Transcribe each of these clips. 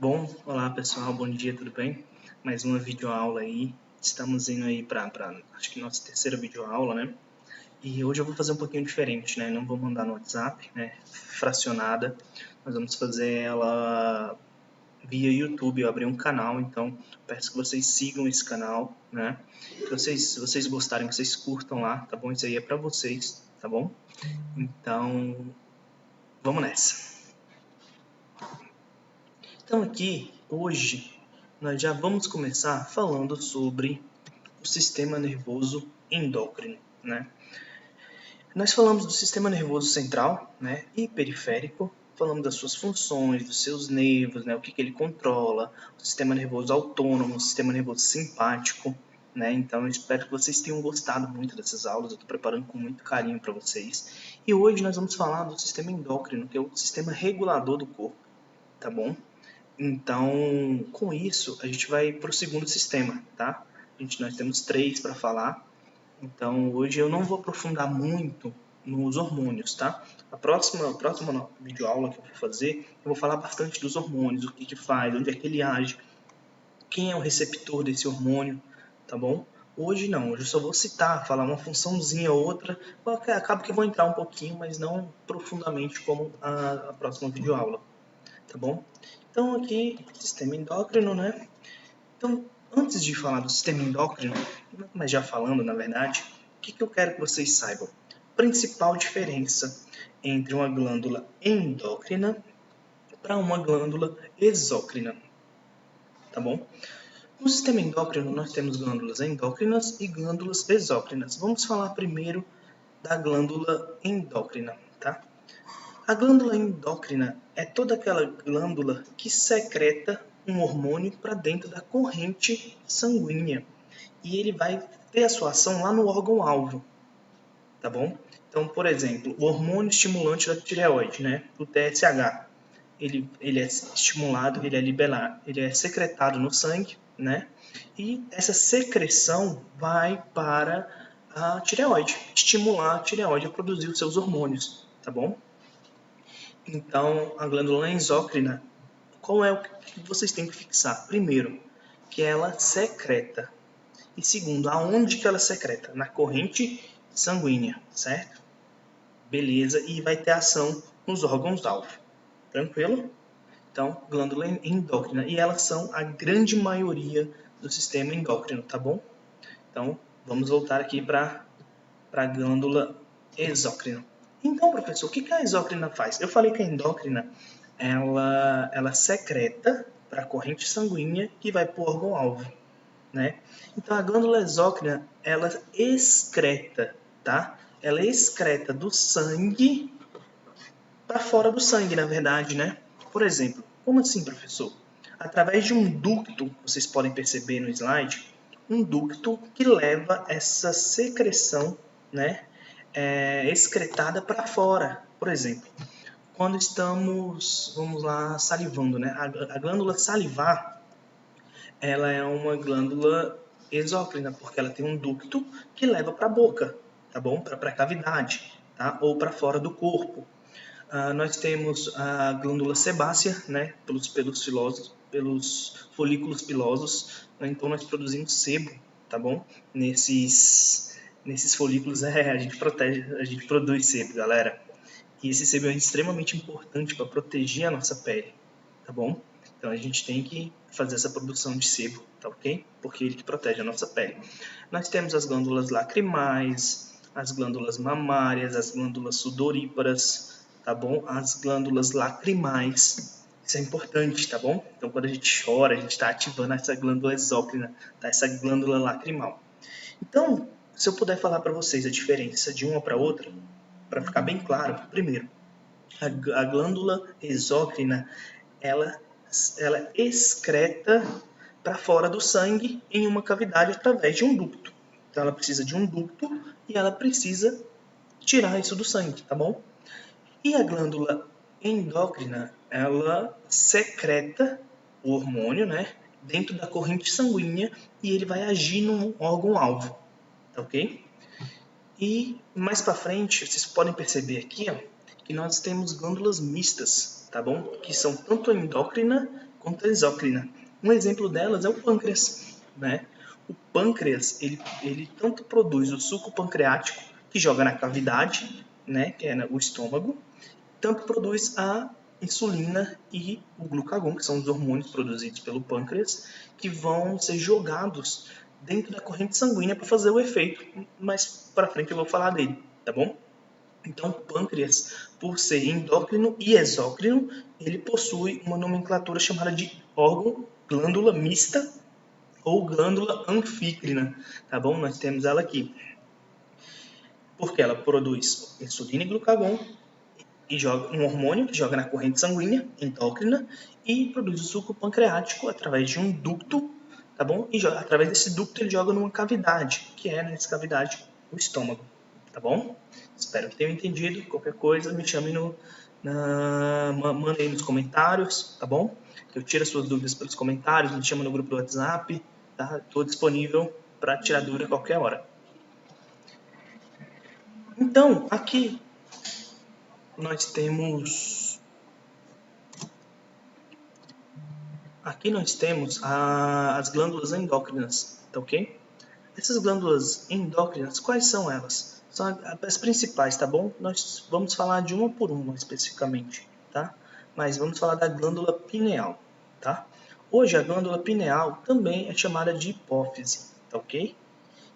Bom, olá pessoal, bom dia, tudo bem? Mais uma videoaula aí. Estamos indo aí para acho que nossa terceira videoaula, né? E hoje eu vou fazer um pouquinho diferente, né? Não vou mandar no WhatsApp, né? Fracionada. Nós vamos fazer ela via YouTube. Eu abri um canal, então peço que vocês sigam esse canal, né? Se vocês gostarem, que vocês curtam lá, tá bom? Isso aí é para vocês, tá bom? Então, vamos nessa. Então aqui, hoje, nós já vamos começar falando sobre o sistema nervoso endócrino, né? Nós falamos do sistema nervoso central, né, e periférico, falamos das suas funções, dos seus nervos, né, o que ele controla, o sistema nervoso autônomo, o sistema nervoso simpático, né? Então eu espero que vocês tenham gostado muito dessas aulas, eu estou preparando com muito carinho para vocês. E hoje nós vamos falar do sistema endócrino, que é o sistema regulador do corpo, tá bom? Então, com isso, a gente vai para o segundo sistema, tá? Nós temos 3 para falar. Então, hoje eu não vou aprofundar muito nos hormônios, tá? A próxima videoaula que eu vou fazer, eu vou falar bastante dos hormônios, o que faz, onde é que ele age, quem é o receptor desse hormônio, tá bom? Hoje não, hoje eu só vou citar, falar uma funçãozinha ou outra, acaba que eu vou entrar um pouquinho, mas não profundamente como a próxima videoaula, tá bom? Então aqui, sistema endócrino, né? Então, antes de falar do sistema endócrino, mas já falando na verdade, o que eu quero que vocês saibam? Principal diferença entre uma glândula endócrina para uma glândula exócrina, tá bom? No sistema endócrino nós temos glândulas endócrinas e glândulas exócrinas. Vamos falar primeiro da glândula endócrina, tá? A glândula endócrina é toda aquela glândula que secreta um hormônio para dentro da corrente sanguínea. E ele vai ter a sua ação lá no órgão-alvo, tá bom? Então, por exemplo, o hormônio estimulante da tireoide, né, o TSH, ele é estimulado, ele é secretado no sangue, né? E essa secreção vai para a tireoide, estimular a tireoide a produzir os seus hormônios, tá bom? Então, a glândula exócrina, qual é o que vocês têm que fixar? Primeiro, que ela secreta. E segundo, aonde que ela secreta? Na corrente sanguínea, certo? Beleza, e vai ter ação nos órgãos-alvo. Tranquilo? Então, glândula endócrina. E elas são a grande maioria do sistema endócrino, tá bom? Então, vamos voltar aqui para a glândula exócrina. Então, professor, o que a exócrina faz? Eu falei que a endócrina, ela secreta para a corrente sanguínea que vai para o órgão-alvo, né? Então, a glândula exócrina, ela excreta, tá? Ela excreta do sangue para fora do sangue, na verdade, né? Por exemplo, como assim, professor? Através de um ducto, vocês podem perceber no slide, um ducto que leva essa secreção, né, excretada para fora. Por exemplo, quando estamos, vamos lá, salivando, né? A glândula salivar, ela é uma glândula exócrina, porque ela tem um ducto que leva para a boca, tá bom? Para a cavidade, tá? Ou para fora do corpo. Nós temos a glândula sebácea, né? Pelos folículos pilosos, né? Então nós produzimos sebo, tá bom? Nesses folículos a gente produz sebo, galera. E esse sebo é extremamente importante para proteger a nossa pele, tá bom? Então a gente tem que fazer essa produção de sebo, tá ok? Porque ele que protege a nossa pele. Nós temos as glândulas lacrimais, as glândulas mamárias, as glândulas sudoríparas, tá bom? As glândulas lacrimais. Isso é importante, tá bom? Então quando a gente chora, a gente está ativando essa glândula exócrina, tá? Essa glândula lacrimal. Então, se eu puder falar para vocês a diferença de uma para outra, para ficar bem claro, primeiro, a glândula exócrina, ela excreta para fora do sangue em uma cavidade através de um ducto. Então ela precisa de um ducto e ela precisa tirar isso do sangue, tá bom? E a glândula endócrina, ela secreta o hormônio, né, dentro da corrente sanguínea e ele vai agir no órgão-alvo, tá ok? E mais para frente, vocês podem perceber aqui, ó, que nós temos glândulas mistas, tá bom? Que são tanto endócrina quanto a exócrina. Um exemplo delas é o pâncreas, né? O pâncreas, ele tanto produz o suco pancreático, que joga na cavidade, né, que é o estômago, tanto produz a insulina e o glucagon, que são os hormônios produzidos pelo pâncreas, que vão ser jogados dentro da corrente sanguínea para fazer o efeito. Mais para frente eu vou falar dele, tá bom? Então, o pâncreas, por ser endócrino e exócrino, ele possui uma nomenclatura chamada de órgão glândula mista ou glândula anfícrina, tá bom? Nós temos ela aqui, porque ela produz insulina e glucagon e joga um hormônio que joga na corrente sanguínea endócrina e produz o suco pancreático através de um ducto, tá bom? E através desse ducto ele joga numa cavidade, que é nessa cavidade o estômago, tá bom? Espero que tenham entendido. Qualquer coisa me chame manda aí nos comentários, tá bom? Eu tiro as suas dúvidas pelos comentários, me chama no grupo do WhatsApp, tá? Estou disponível para tirar dúvida a qualquer hora. Então, aqui nós temos as glândulas endócrinas, tá ok? Essas glândulas endócrinas, quais são elas? São as principais, tá bom? Nós vamos falar de uma por uma especificamente, tá? Mas vamos falar da glândula pineal, tá? Hoje a glândula pineal também é chamada de hipófise, tá ok?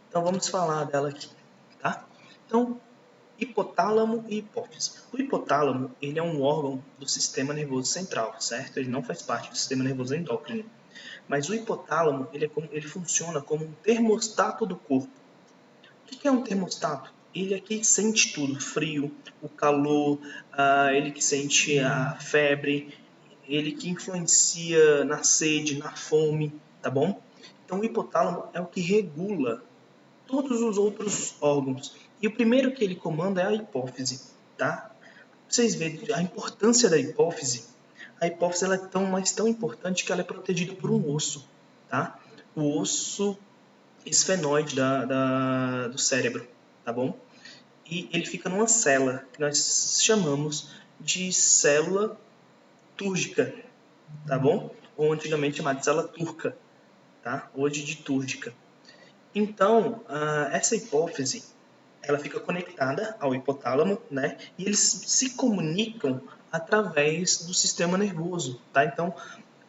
Então vamos falar dela aqui, tá? Então, hipotálamo e hipófise. O hipotálamo, ele é um órgão do sistema nervoso central, certo? Ele não faz parte do sistema nervoso endócrino. Mas o hipotálamo, ele funciona como um termostato do corpo. O que é um termostato? Ele é que sente tudo, frio, o calor, ele que sente a febre, ele que influencia na sede, na fome, tá bom? Então o hipotálamo é o que regula todos os outros órgãos. E o primeiro que ele comanda é a hipófise, tá? Vocês veem a importância da hipófise. A hipófise ela é tão importante que ela é protegida por um osso, tá? O osso esfenoide do cérebro, tá bom? E ele fica numa célula que nós chamamos de célula túrgica, tá bom? Ou antigamente chamada de célula turca, tá? Hoje de túrgica. Então, essa hipófise, ela fica conectada ao hipotálamo, né? E eles se comunicam através do sistema nervoso, tá? Então,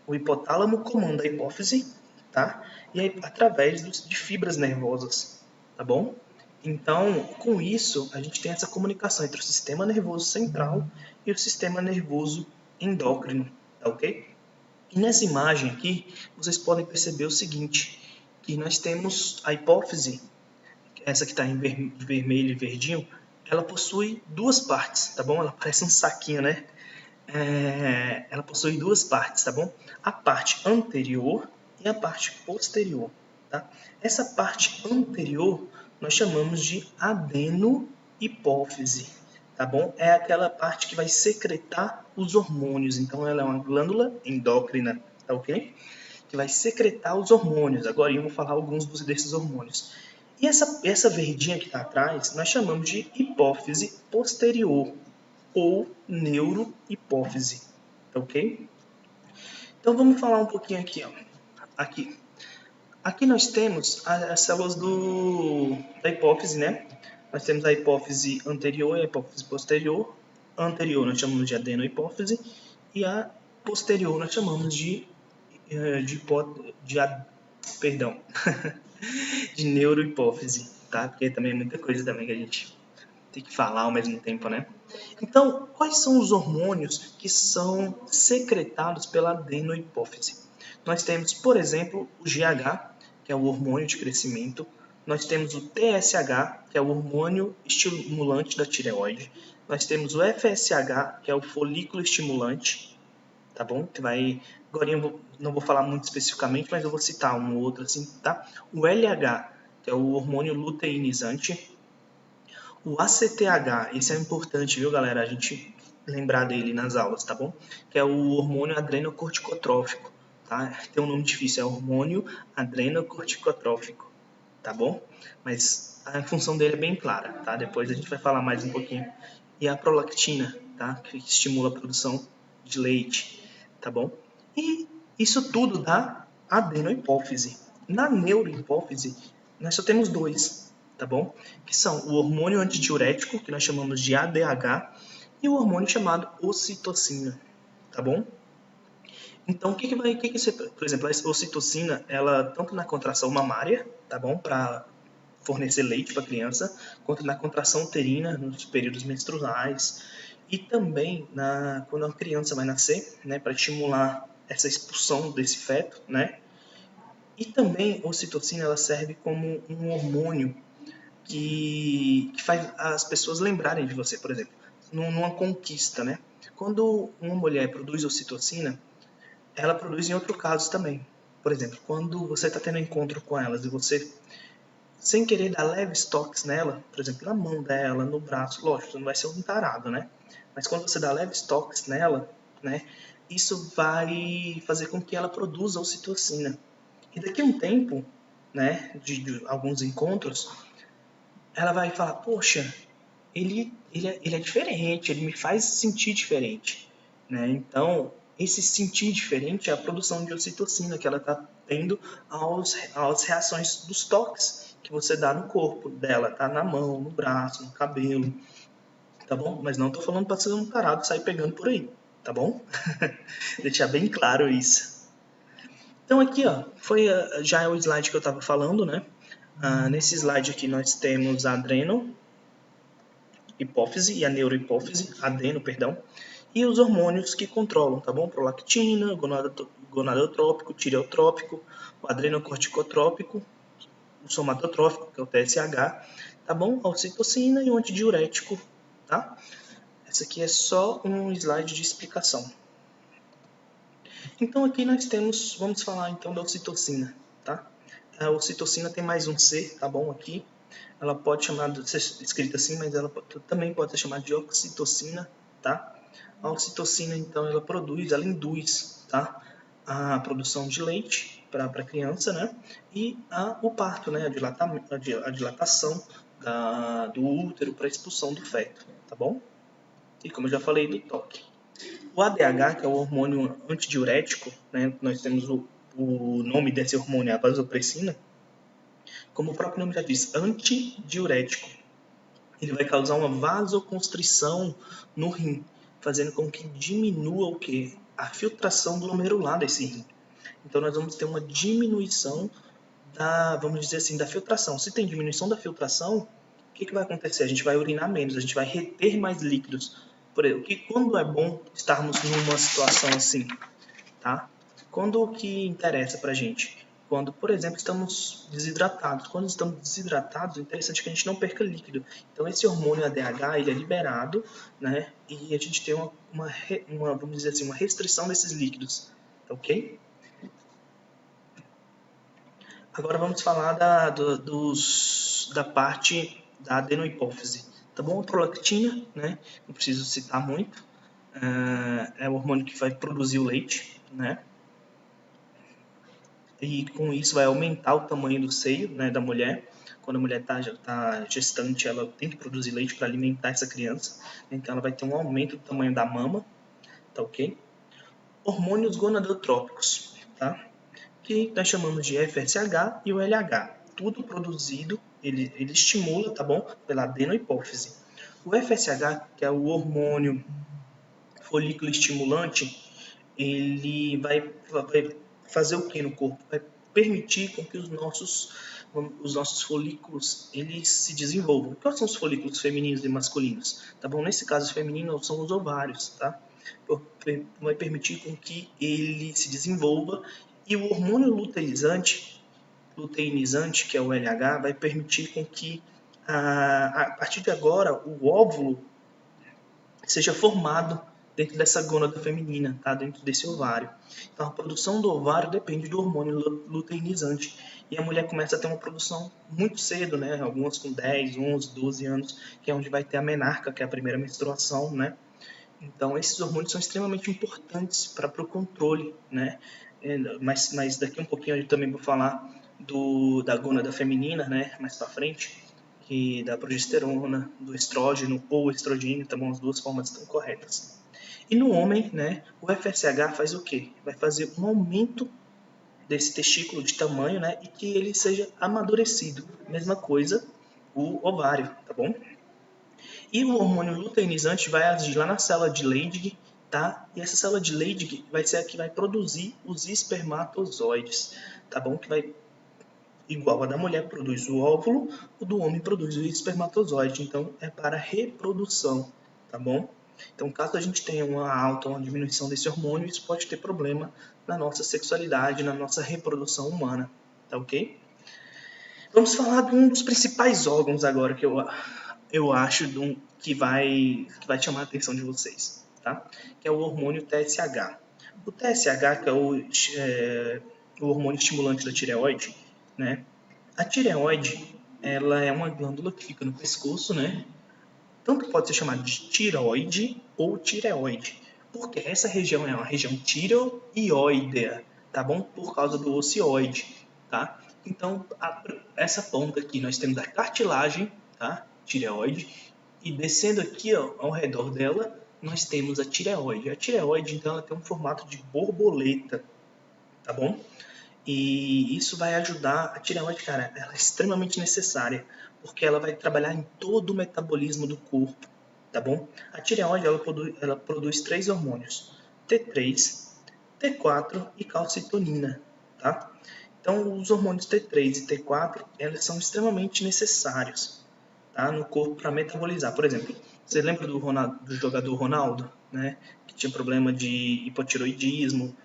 o hipotálamo comanda a hipófise, tá? E aí, através de fibras nervosas, tá bom? Então, com isso, a gente tem essa comunicação entre o sistema nervoso central e o sistema nervoso endócrino, tá ok? E nessa imagem aqui, vocês podem perceber o seguinte, que nós temos a hipófise, essa que está em vermelho e verdinho, ela possui duas partes, tá bom? Ela parece um saquinho, né? Ela possui duas partes, tá bom? A parte anterior e a parte posterior, tá? Essa parte anterior nós chamamos de adenohipófise, tá bom? É aquela parte que vai secretar os hormônios, então ela é uma glândula endócrina, tá ok? Que vai secretar os hormônios. Agora eu vou falar alguns desses hormônios. E essa verdinha que está atrás, nós chamamos de hipófise posterior ou neurohipófise, tá ok? Então vamos falar um pouquinho aqui, ó. Aqui nós temos as células da hipófise, né? Nós temos a hipófise anterior e a hipófise posterior. A anterior nós chamamos de adenohipófise e a posterior nós chamamos de neurohipófise, tá? Porque também é muita coisa também que a gente tem que falar ao mesmo tempo, né? Então, quais são os hormônios que são secretados pela adenohipófise? Nós temos, por exemplo, o GH, que é o hormônio de crescimento. Nós temos o TSH, que é o hormônio estimulante da tireoide. Nós temos o FSH, que é o folículo estimulante, tá bom? Que vai... Agora eu não vou falar muito especificamente, mas eu vou citar um ou outro assim, tá? O LH, que é o hormônio luteinizante. O ACTH, esse é importante, viu, galera? A gente lembrar dele nas aulas, tá bom? Que é o hormônio adrenocorticotrófico, tá? Tem um nome difícil, é hormônio adrenocorticotrófico, tá bom? Mas a função dele é bem clara, tá? Depois a gente vai falar mais um pouquinho. E a prolactina, tá? Que estimula a produção de leite, tá bom? E Isso tudo dá adenohipófise. Na neurohipófise, nós só temos dois, tá bom? Que são o hormônio antidiurético, que nós chamamos de ADH, e o hormônio chamado ocitocina, tá bom? Então, por exemplo, a ocitocina, ela tanto na contração mamária, tá bom? Para fornecer leite para a criança, quanto na contração uterina, nos períodos menstruais, e também quando a criança vai nascer, né, para estimular essa expulsão desse feto, né? E também a ocitocina ela serve como um hormônio que faz as pessoas lembrarem de você, por exemplo, numa conquista, né? Quando uma mulher produz ocitocina, ela produz em outro caso também. Por exemplo, quando você está tendo encontro com elas e você, sem querer, dá leves toques nela, por exemplo, na mão dela, no braço, lógico, você não vai ser um tarado, né? Mas quando você dá leves toques nela, né, isso vai fazer com que ela produza ocitocina. E daqui a um tempo, né, de alguns encontros, ela vai falar, poxa, ele é diferente, ele me faz sentir diferente, né? Então, esse sentir diferente é a produção de ocitocina que ela está tendo às reações dos toques que você dá no corpo dela, tá? Na mão, no braço, no cabelo, tá bom? Mas não tô falando para ser um tarado e sair pegando por aí, tá bom? Deixar bem claro isso. Então aqui, ó, já é o slide que eu estava falando, né? Nesse slide aqui nós temos a adenohipófise e a neurohipófise, perdão, e os hormônios que controlam, tá bom? Prolactina, gonadotrópico, tireotrópico, o adrenocorticotrópico, o somatotrófico, que é o TSH, tá bom? A ocitocina e o antidiurético, tá? Essa aqui é só um slide de explicação. Então aqui nós temos, vamos falar então da ocitocina, tá? A ocitocina tem mais um C, tá bom? Aqui, ela pode ser escrita assim, mas ela também pode ser chamada de oxitocina, tá? A ocitocina, então, ela induz, tá? A produção de leite para a criança, né? E o parto, né? A dilatação do útero para a expulsão do feto, tá bom? E como eu já falei do toque. O ADH, que é o hormônio antidiurético, né? Nós temos o nome desse hormônio é a vasopressina. Como o próprio nome já diz, antidiurético. Ele vai causar uma vasoconstrição no rim, fazendo com que diminua o quê? A filtração glomerular desse rim. Então nós vamos ter uma diminuição vamos dizer assim, da filtração. Se tem diminuição da filtração, o que vai acontecer? A gente vai urinar menos, a gente vai reter mais líquidos. Por exemplo, quando é bom estarmos numa situação assim, tá? Quando o que interessa pra gente? Quando, por exemplo, estamos desidratados. Quando estamos desidratados, é interessante que a gente não perca líquido. Então, esse hormônio ADH, ele é liberado, né? E a gente tem vamos dizer assim, uma restrição desses líquidos, ok? Agora vamos falar da parte da adenohipófise. Tá bom? A prolactina, né? Não preciso citar muito. É o hormônio que vai produzir o leite, né? E com isso vai aumentar o tamanho do seio, né, da mulher. Quando a mulher está gestante, ela tem que produzir leite para alimentar essa criança. Então ela vai ter um aumento do tamanho da mama, tá ok? Hormônios gonadotrópicos, tá? Que nós chamamos de FSH e o LH. Tudo produzido, ele estimula, tá bom? Pela adenohipófise. O FSH, que é o hormônio folículo estimulante, ele vai fazer o que no corpo? Vai permitir com que os nossos folículos eles se desenvolvam. Quais são os folículos femininos e masculinos? Tá bom? Nesse caso feminino são os ovários, tá? Vai permitir com que ele se desenvolva e o hormônio luteinizante, que é o LH, vai permitir com que a partir de agora o óvulo seja formado dentro dessa gônada feminina, tá? Dentro desse ovário. Então, a produção do ovário depende do hormônio luteinizante. E a mulher começa a ter uma produção muito cedo, né? Algumas com 10, 11, 12 anos, que é onde vai ter a menarca, que é a primeira menstruação, né? Então, esses hormônios são extremamente importantes para o controle, né? Mas daqui um pouquinho eu também vou falar da gônada feminina, né? Mais para frente, que da progesterona, do estrógeno ou estrogênio, tá bom? As duas formas estão corretas. E no homem, né, o FSH faz o quê? Vai fazer um aumento desse testículo de tamanho, né, e que ele seja amadurecido. Mesma coisa o ovário, tá bom? E o hormônio luteinizante vai agir lá na célula de Leydig, tá? E essa célula de Leydig vai ser a que vai produzir os espermatozoides, tá bom? Que vai igual a da mulher produz o óvulo, o do homem produz o espermatozoide. Então é para reprodução, tá bom? Então, caso a gente tenha uma alta ou uma diminuição desse hormônio, isso pode ter problema na nossa sexualidade, na nossa reprodução humana, tá ok? Vamos falar de um dos principais órgãos agora que eu acho que vai chamar a atenção de vocês, tá? Que é o hormônio TSH. O TSH, que é o hormônio estimulante da tireoide, né? A tireoide, ela é uma glândula que fica no pescoço, né? Tanto pode ser chamada de tiroide ou tireoide, porque essa região é uma região tireoidea, tá bom? Por causa do ocioide, tá? Então, essa ponta aqui nós temos a cartilagem, tá? Tireoide, e descendo aqui, ó, ao redor dela, nós temos a tireoide. A tireoide, então, ela tem um formato de borboleta, tá bom? E isso vai ajudar. A tireoide, cara, ela é extremamente necessária, porque ela vai trabalhar em todo o metabolismo do corpo, tá bom? A tireoide, ela produz 3 hormônios, T3, T4 e calcitonina, tá? Então, os hormônios T3 e T4, eles são extremamente necessários, tá, no corpo para metabolizar. Por exemplo, você lembra do jogador Ronaldo, né, que tinha problema de hipotiroidismo,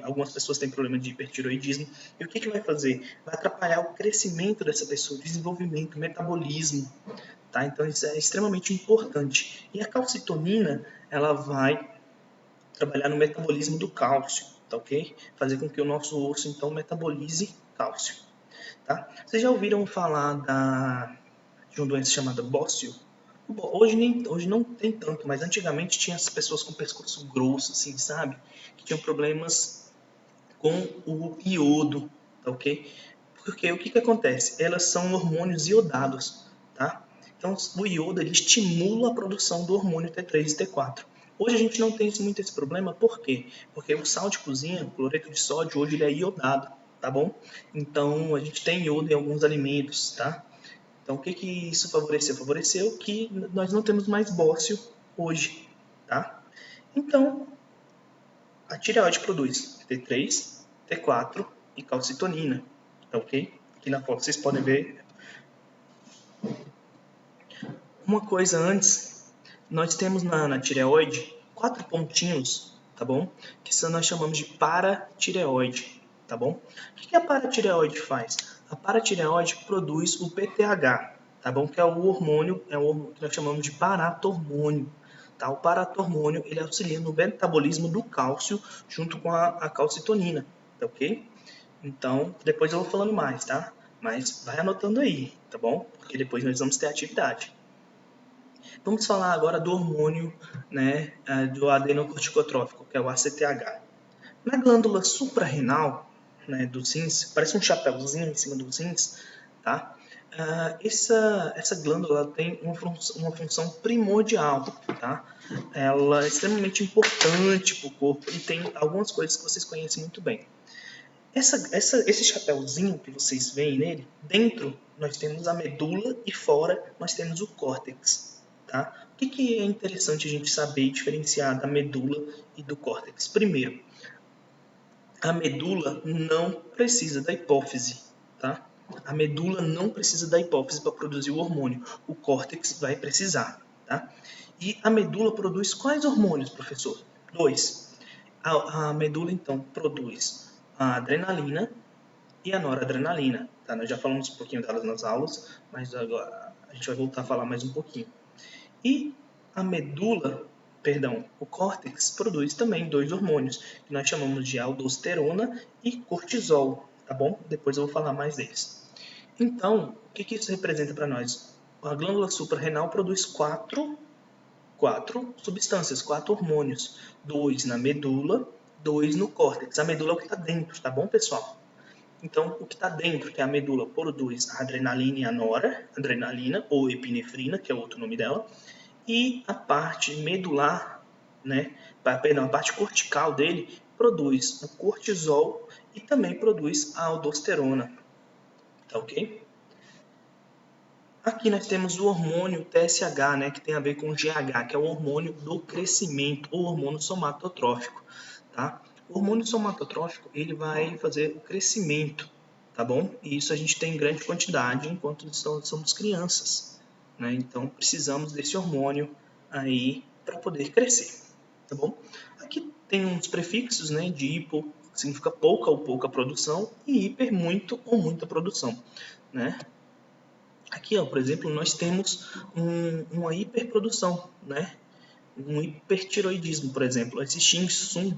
algumas pessoas têm problema de hipertiroidismo, e o que vai fazer? Vai atrapalhar o crescimento dessa pessoa, o desenvolvimento, o metabolismo, tá? Então isso é extremamente importante. E a calcitonina, ela vai trabalhar no metabolismo do cálcio, tá ok? Fazer com que o nosso osso, então, metabolize cálcio, tá? Vocês já ouviram falar de uma doença chamada bócio? Hoje não tem tanto, mas antigamente tinha as pessoas com pescoço grosso, assim, sabe? Que tinham problemas com o iodo, tá ok? Porque o que acontece? Elas são hormônios iodados, tá? Então, o iodo ele estimula a produção do hormônio T3 e T4. Hoje a gente não tem muito esse problema, por quê? Porque o sal de cozinha, o cloreto de sódio, hoje ele é iodado, tá bom? Então, a gente tem iodo em alguns alimentos, tá? Então, o que isso favoreceu? Favoreceu que nós não temos mais bócio hoje, tá? Então, a tireoide produz T3, T4 e calcitonina, tá ok? Aqui na foto vocês podem ver. Uma coisa antes, nós temos na tireoide 4 pontinhos, tá bom? Que nós chamamos de paratireoide, tá bom? O que a paratireoide faz? A paratireoide produz o PTH, tá bom? Que é o hormônio que nós chamamos de paratormônio. Tá? O paratormônio ele auxilia no metabolismo do cálcio junto com a calcitonina, tá ok? Então, depois eu vou falando mais, tá? Mas vai anotando aí, tá bom? Porque depois nós vamos ter atividade. Vamos falar agora do hormônio, né, do adenocorticotrófico, que é o ACTH. Na glândula suprarrenal, né, dos rins, parece um chapéuzinho em cima dos rins, tá? Essa glândula tem uma função primordial, tá? Ela é extremamente importante para o corpo e tem algumas coisas que vocês conhecem muito bem. Esse chapéuzinho que vocês veem nele, dentro nós temos a medula e fora nós temos o córtex, tá? O que é interessante a gente saber e diferenciar da medula e do córtex? Primeiro, a medula não precisa da hipófise, tá? A medula não precisa da hipófise para produzir o hormônio. O córtex vai precisar, tá? E a medula produz quais hormônios, professor? 2. A medula, então, produz a adrenalina e a noradrenalina, tá? Nós já falamos um pouquinho delas nas aulas, mas agora a gente vai voltar a falar mais um pouquinho. E a medula, o córtex produz também 2 hormônios, que nós chamamos de aldosterona e cortisol, tá bom? Depois eu vou falar mais deles. Então, o que isso representa para nós? A glândula suprarrenal produz 4 substâncias, 4 hormônios. 2 na medula, 2 no córtex. A medula é o que está dentro, tá bom, pessoal? Então, o que está dentro, que é a medula, produz a adrenalina e a noradrenalina, ou epinefrina, que é outro nome dela, e a parte medular né? Perdão, a parte cortical dele produz o cortisol e também produz a aldosterona, tá ok? Aqui nós temos o hormônio TSH, né, que tem a ver com o GH, que é o hormônio do crescimento, ou hormônio somatotrófico, tá? O hormônio somatotrófico, ele vai fazer o crescimento, tá bom? E isso a gente tem em grande quantidade enquanto somos crianças, né? Então precisamos desse hormônio aí para poder crescer, tá bom? Aqui tem uns prefixos, né, de hipo, que significa pouca ou pouca produção, e hiper, muito ou muita produção, né? Aqui, ó, por exemplo, nós temos uma hiperprodução, né? Um hipertiroidismo, por exemplo. Esse Xisung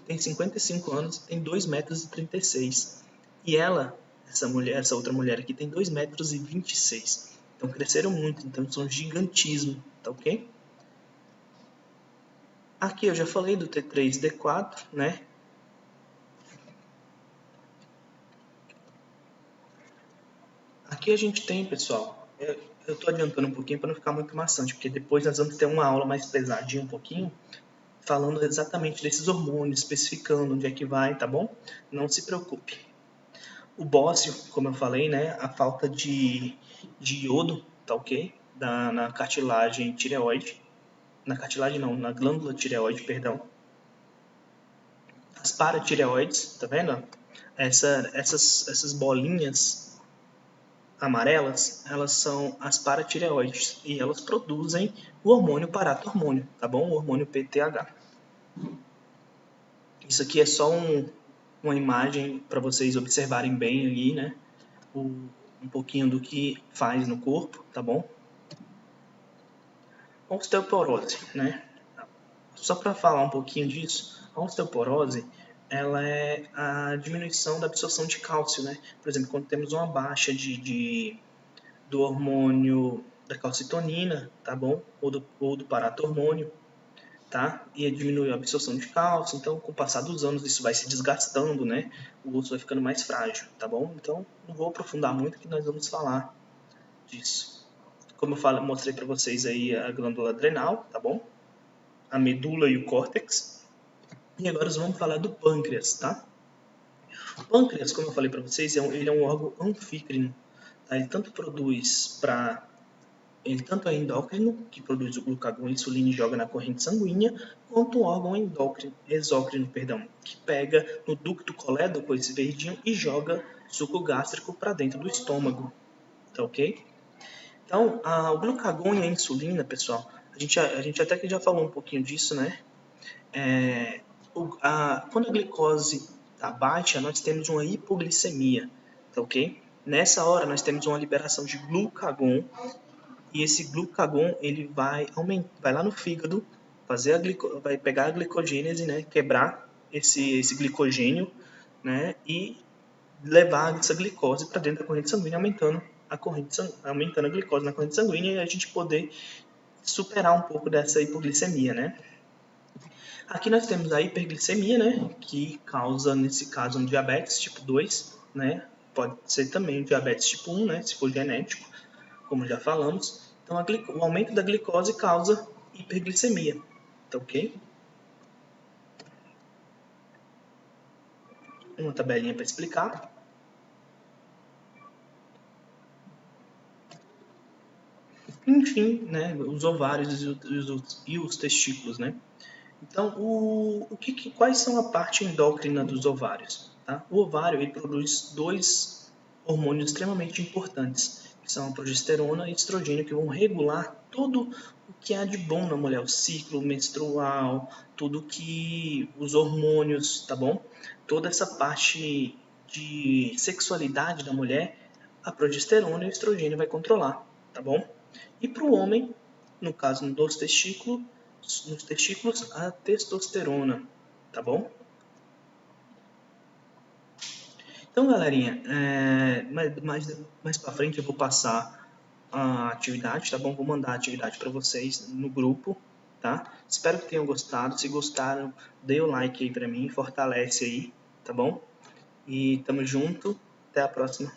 tem 55 anos, tem 2,36 metros. E ela, essa outra mulher aqui, tem 2,26 metros. Então cresceram muito, então são gigantismo, tá ok? Aqui eu já falei do T3, D4, né? Aqui a gente tem, pessoal, eu estou adiantando um pouquinho para não ficar muito maçante, porque depois nós vamos ter uma aula mais pesadinha um pouquinho, falando exatamente desses hormônios, especificando onde é que vai, tá bom? Não se preocupe. O bócio, como eu falei, né, a falta de iodo, tá ok? Na cartilagem tireoide, na cartilagem não, na glândula tireoide, perdão. As paratireoides, tá vendo? Essas bolinhas amarelas, elas são as paratireoides e elas produzem o hormônio paratormônio, tá bom? O hormônio PTH. Isso aqui é só uma imagem para vocês observarem bem ali, né? Um pouquinho do que faz no corpo, tá bom? Osteoporose, né? Só para falar um pouquinho disso, a osteoporose, ela é a diminuição da absorção de cálcio, né? Por exemplo, quando temos uma baixa do hormônio da calcitonina, tá bom? Ou do paratormônio, tá? E diminui a absorção de cálcio, então com o passar dos anos isso vai se desgastando, né? O osso vai ficando mais frágil, tá bom? Então não vou aprofundar muito que nós vamos falar disso. Como eu mostrei para vocês aí a glândula adrenal, tá bom? A medula e o córtex. E agora nós vamos falar do pâncreas, tá? O pâncreas, como eu falei para vocês, ele é um órgão anfícrino, tá? Ele tanto é endócrino, que produz o glucagon e insulina e joga na corrente sanguínea, quanto o órgão exócrino, que pega no ducto colédoco, esse verdinho, e joga suco gástrico para dentro do estômago, tá ok? Então, o glucagon e a insulina, pessoal, a gente até que já falou um pouquinho disso, né? Quando a glicose está baixa, nós temos uma hipoglicemia, tá ok? Nessa hora, nós temos uma liberação de glucagon, e esse glucagon ele vai lá no fígado, vai pegar a glicogênese, né, quebrar esse glicogênio, né, e levar essa glicose para dentro da corrente sanguínea, aumentando a glicose na corrente sanguínea e a gente poder superar um pouco dessa hipoglicemia, né? Aqui nós temos a hiperglicemia, né, que causa, nesse caso, um diabetes tipo 2, né? Pode ser também um diabetes tipo 1, né, se for genético, como já falamos. Então, o aumento da glicose causa hiperglicemia, tá ok? Uma tabelinha para explicar. Enfim, né, os ovários e os testículos, né? Então, quais são a parte endócrina dos ovários? Tá? O ovário ele produz dois hormônios extremamente importantes, que são a progesterona e estrogênio, que vão regular tudo o que há de bom na mulher, o ciclo menstrual, tudo que os hormônios, tá bom? Toda essa parte de sexualidade da mulher, a progesterona e o estrogênio vai controlar, tá bom? E para o homem, no caso dos testículos, a testosterona, tá bom? Então, galerinha, mais para frente eu vou passar a atividade, tá bom? Vou mandar a atividade para vocês no grupo, tá? Espero que tenham gostado. Se gostaram, dê o like aí para mim, fortalece aí, tá bom? E tamo junto, até a próxima.